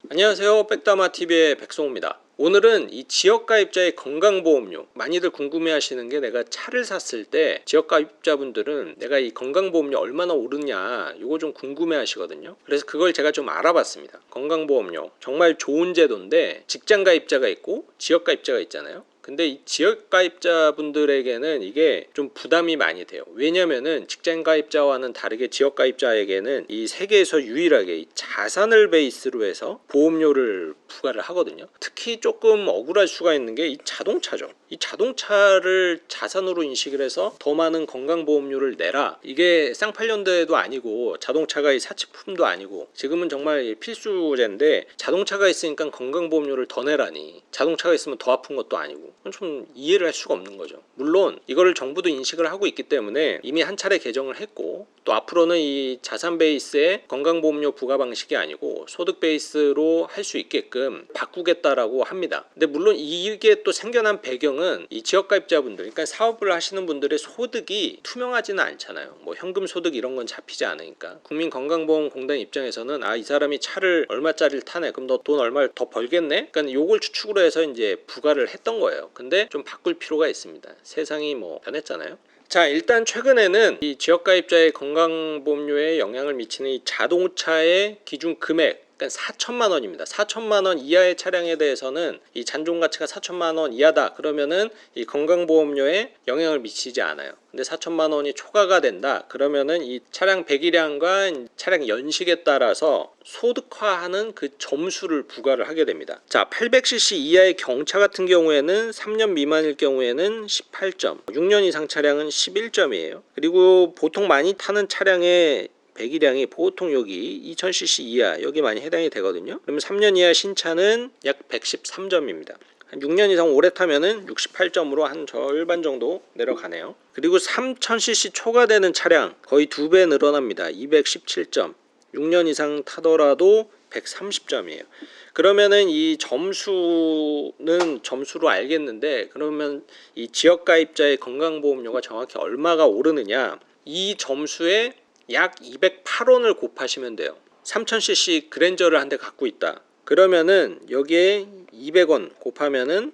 안녕하세요. 백다마TV의 백성호입니다. 오늘은 이 지역가입자의 건강보험료, 많이들 궁금해하시는 게, 내가 차를 샀을 때 지역가입자분들은 내가 이 건강보험료 얼마나 오르냐, 이거 좀 궁금해하시거든요. 그래서 그걸 제가 좀 알아봤습니다. 건강보험료 정말 좋은 제도인데, 직장가입자가 있고 지역가입자가 있잖아요. 근데 이 지역가입자분들에게는 이게 좀 부담이 많이 돼요. 왜냐면은 직장가입자와는 다르게 지역가입자에게는 이 세계에서 유일하게 이 자산을 베이스로 해서 보험료를 부과를 하거든요. 특히 조금 억울할 수가 있는 게 이 자동차죠. 이 자동차를 자산으로 인식을 해서 더 많은 건강보험료를 내라, 이게 쌍팔년대도 아니고 자동차가 이 사치품도 아니고 지금은 정말 필수제인데, 자동차가 있으니까 건강보험료를 더 내라니, 자동차가 있으면 더 아픈 것도 아니고, 좀 이해를 할 수가 없는 거죠. 물론 이거를 정부도 인식을 하고 있기 때문에 이미 한 차례 개정을 했고, 또 앞으로는 이 자산 베이스의 건강보험료 부과 방식이 아니고 소득 베이스로 할 수 있게끔 바꾸겠다라고 합니다. 근데 물론 이게 또 생겨난 배경은 이 지역가입자분들, 그러니까 사업을 하시는 분들의 소득이 투명하지는 않잖아요. 뭐 현금 소득 이런 건 잡히지 않으니까. 국민건강보험공단 입장에서는 이 사람이 차를 얼마짜리를 타네, 그럼 너 돈 얼마를 더 벌겠네, 그러니까 요걸 추측으로 해서 이제 부과를 했던 거예요. 근데 좀 바꿀 필요가 있습니다. 세상이 뭐 변했잖아요. 자, 일단 최근에는 이 지역가입자의 건강보험료에 영향을 미치는 이 자동차의 기준 금액, 그러니까 4천만 원입니다. 4천만 원 이하의 차량에 대해서는 이 잔존 가치가 4천만 원 이하다 그러면은 이 건강보험료에 영향을 미치지 않아요. 근데 4천만 원이 초과가 된다 그러면은 이 차량 배기량과 차량 연식에 따라서 소득화하는 그 점수를 부과를 하게 됩니다. 자, 800cc 이하의 경차 같은 경우에는 3년 미만일 경우에는 18점, 6년 이상 차량은 11점이에요. 그리고 보통 많이 타는 차량의 배기량이 보통 여기 2000cc 이하, 여기 많이 해당이 되거든요. 그러면 3년 이하 신차는 약 113점입니다. 한 6년 이상 오래 타면은 68점으로 한 절반 정도 내려가네요. 그리고 3000cc 초과되는 차량 거의 2배 늘어납니다. 217점. 6년 이상 타더라도 130점이에요. 그러면은 이 점수는 점수로 알겠는데, 그러면 이 지역가입자의 건강보험료가 정확히 얼마가 오르느냐, 이 점수에 약 208원을 곱하시면 돼요. 3000cc 그랜저를 한 대 갖고 있다 그러면은 여기에 200원 곱하면은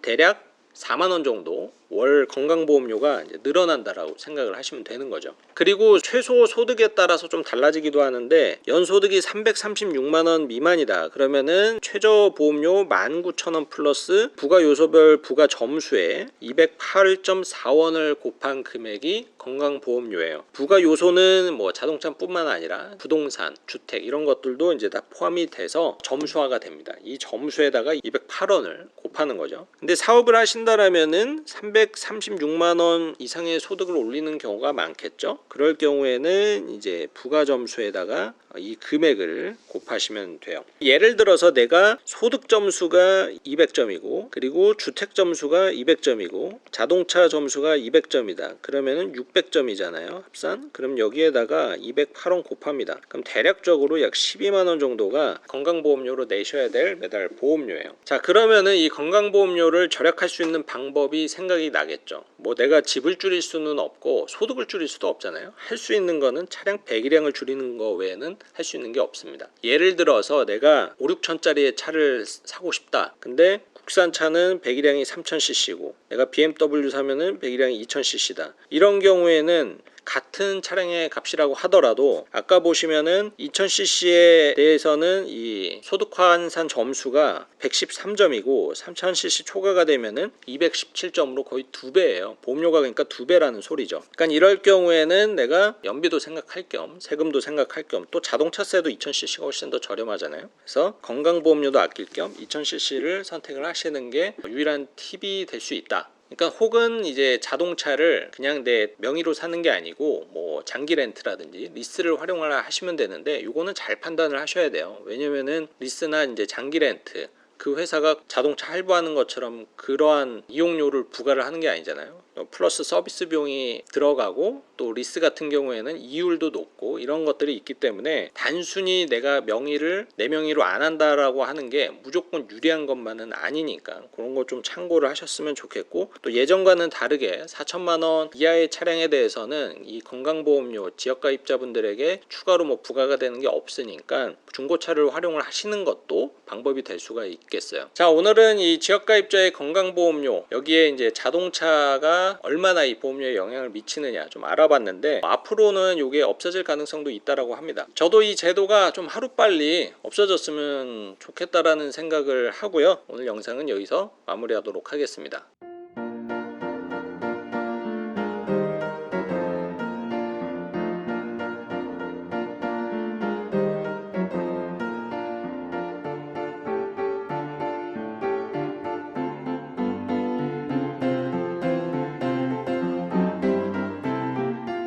대략 4만원 정도 월 건강보험료가 이제 늘어난다라고 생각을 하시면 되는 거죠. 그리고 최소 소득에 따라서 좀 달라지기도 하는데, 연소득이 336만원 미만이다 그러면은 최저 보험료 19,000원 플러스 부가요소별 부가점수에 208.4원을 곱한 금액이 건강보험료예요. 부가요소는 뭐 자동차뿐만 아니라 부동산, 주택 이런 것들도 이제 다 포함이 돼서 점수화가 됩니다. 이 점수에다가 208원을 곱하는 거죠. 근데 사업을 하신다라면은 336만원 이상의 소득을 올리는 경우가 많겠죠. 그럴 경우에는 이제 부가점수에다가 이 금액을 곱하시면 돼요. 예를 들어서 내가 소득 점수가 200점이고 그리고 주택 점수가 200점이고 자동차 점수가 200점이다 그러면은 600점이잖아요 합산. 그럼 여기에다가 208원 곱합니다. 그럼 대략적으로 약 12만원 정도가 건강보험료로 내셔야 될 매달 보험료예요. 자, 그러면은 이 건강보험료를 절약할 수 있는 방법이 생각이 나겠죠. 뭐 내가 집을 줄일 수는 없고 소득을 줄일 수도 없잖아요. 할 수 있는 거는 차량 배기량을 줄이는 거 외에는 할 수 있는 게 없습니다. 예를 들어서 내가 5, 6천짜리의 차를 사고 싶다. 근데 국산차는 배기량이 3000cc고 내가 BMW 사면은 배기량이 2000cc다. 이런 경우에는 같은 차량의 값이라고 하더라도 아까 보시면은 2000cc에 대해서는 이 소득 환산 점수가 113점이고 3000cc 초과가 되면은 217점으로 거의 2배예요. 보험료가 그러니까 2배라는 소리죠. 그러니까 이럴 경우에는 내가 연비도 생각할 겸 세금도 생각할 겸 또 자동차세도 2000cc가 훨씬 더 저렴하잖아요. 그래서 건강보험료도 아낄 겸 2000cc를 선택을 하시는 게 유일한 팁이 될 수 있다. 그러니까 혹은 이제 자동차를 그냥 내 명의로 사는 게 아니고 뭐 장기 렌트라든지 리스를 활용을 하시면 되는데, 이거는 잘 판단을 하셔야 돼요. 왜냐면은 리스나 이제 장기 렌트, 그 회사가 자동차 할부하는 것처럼 그러한 이용료를 부과를 하는 게 아니잖아요. 플러스 서비스 비용이 들어가고 또 리스 같은 경우에는 이율도 높고 이런 것들이 있기 때문에 단순히 내가 내 명의로 안 한다라고 하는 게 무조건 유리한 것만은 아니니까 그런 거 좀 참고를 하셨으면 좋겠고, 또 예전과는 다르게 4천만 원 이하의 차량에 대해서는 이 건강보험료 지역가입자분들에게 추가로 뭐 부과가 되는 게 없으니까 중고차를 활용을 하시는 것도 방법이 될 수가 있겠어요. 자, 오늘은 이 지역가입자의 건강보험료, 여기에 이제 자동차가 얼마나 이 보험료에 영향을 미치느냐 좀 알아봤는데, 앞으로는 이게 없어질 가능성도 있다라고 합니다. 저도 이 제도가 좀 하루빨리 없어졌으면 좋겠다라는 생각을 하고요. 오늘 영상은 여기서 마무리하도록 하겠습니다.